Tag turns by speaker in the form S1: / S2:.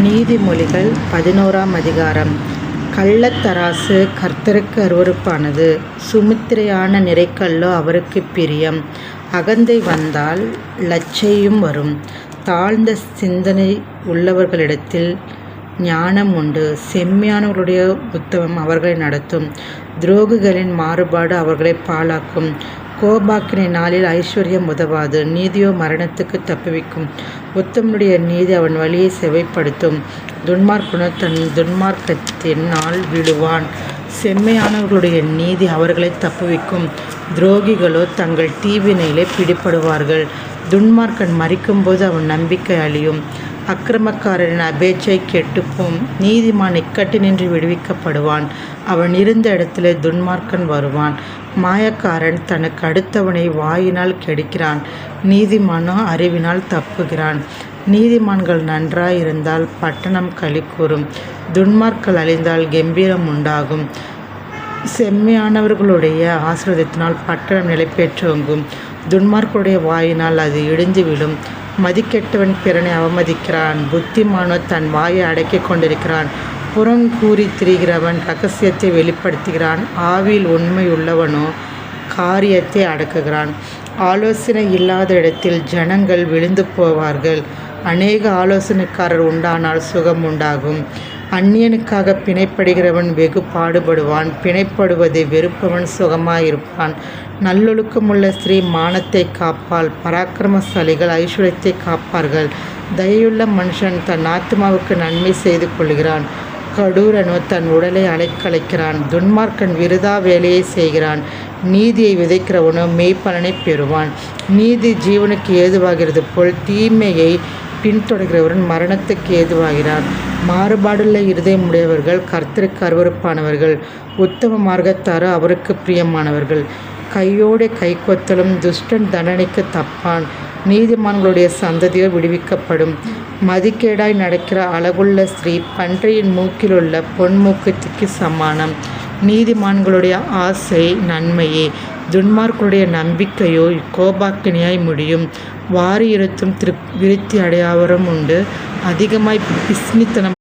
S1: நீதிமொழிகள் 11ஆம் அதிகாரம். கள்ளத்தராசு கர்த்தருக்கு அருவருப்பானது, சுமுத்திரையான நிறைகல்லோ அவருக்குப் பிரியம். அகந்தை வந்தால் லச்சையும் வரும். தாழ்ந்த சிந்தனை உள்ளவர்களிடத்தில் ஞானம் உண்டு. செம்மையானவர்களுடைய உத்தமம் அவர்களை நடத்தும். துரோகிகளின் மாறுபாடு அவர்களை பாழாக்கும். கோபாக்கினை நாளில் ஐஸ்வர்யம் உதவாது, நீதியோ மரணத்துக்கு தப்புவிக்கும். உத்தமனுடைய நீதி அவன் வழியை செவைப்படுத்தும். துன்மார்க்கனோ தன் துன்மார்க்கத்தினால் விழுவான். செம்மையானவர்களுடைய நீதி அவர்களை தப்புவிக்கும். துரோகிகளோ தங்கள் தீவினையிலே பிடிபடுவார்கள். துன்மார்க்கன் மரிக்கும்போது அவன் நம்பிக்கை அழியும். அக்கிரமக்காரரின் அபேட்சை கெட்டுப்போம். நீதிமான் இக்கட்டினின்று விடுவிக்கப்படுவான். அவன் இருந்த இடத்திலே துன்மார்க்கன் வருவான். மாயக்காரன் தனக்கு அடுத்தவனை வாயினால் கெடுக்கிறான். நீதிமானோ அறிவினால் தப்புகிறான். நீதிமான்கள் நன்றாயிருந்தால் பட்டணம் களி கூறும். துன்மார்க்கர்கள் அழிந்தால் கெம்பீரம் உண்டாகும். செம்மையானவர்களுடைய ஆசீர்வாதத்தினால் பட்டணம் நிலை பெற்றோங்கும். துன்மார்க்கருடைய வாயினால் அது இடிந்து விடும். மதிக்கெட்டவன் பிறனை அவமதிக்கிறான். புத்திமானோ தன் வாயை அடக்கிக் கொண்டிருக்கிறான். புறங்கூறி திரிகிறவன் இரகசியத்தை வெளிப்படுத்துகிறான். ஆவியில் உண்மையுள்ளவனோ காரியத்தை அடக்குகிறான். ஆலோசனை இல்லாத இடத்தில் ஜனங்கள் விழுந்து போவார்கள். அநேக ஆலோசனைக்காரர் உண்டானால் சுகம் உண்டாகும். அந்நியனுக்காக பிணைப்படுகிறவன் வெகு பாடுபடுவான். பிணைப்படுவதை வெறுப்பவன் சுகமாயிருப்பான். நல்லொழுக்கமுள்ள ஸ்திரீ மானத்தை காப்பாள். பராக்கிரமசாலிகள் ஐஸ்வர்யத்தை காப்பார்கள். தயையுள்ள மனுஷன் தன் ஆத்மாவுக்கு நன்மை செய்து கொள்கிறான். கடூரனோ தன் உடலை அலைக்கலைக்கிறான். துன்மார்க்கன் விருதா வேலையை செய்கிறான். நீதியை விதைக்கிறவனோ மெய்ப்பலனை பெறுவான். நீதி ஜீவனுக்கு ஏதுவாகிறது போல் தீமையை பின்தொடர்கிறவன் மரணத்துக்கு ஏதுவாகிறான். மாறுபாடுள்ள இருதயமுடையவர்கள் கர்த்தருக்கு அருவருப்பானவர்கள். உத்தம மார்க்கத்தாரோ அவருக்கு பிரியமானவர்கள். கையோடு கைக்கொத்தலும் துஷ்டன் தண்டனைக்கு தப்பான். நீதிமான்களுடைய சந்ததியோ விடுவிக்கப்படும். மதிக்கேடாய் நடக்கிற அழகுள்ள ஸ்திரீ பன்றியின் மூக்கிலுள்ள பொன்மூக்குத்திக்கு சமானம். நீதிமான்களுடைய ஆசை நன்மையே, துன்மார்க்கருடைய நம்பிக்கையோ கோபாக்கினியாய் முடியும். வாரி இருத்தும் விருத்தி அடையாவரும் உண்டு. அதிகமாய் பிஸ்னித்தனம்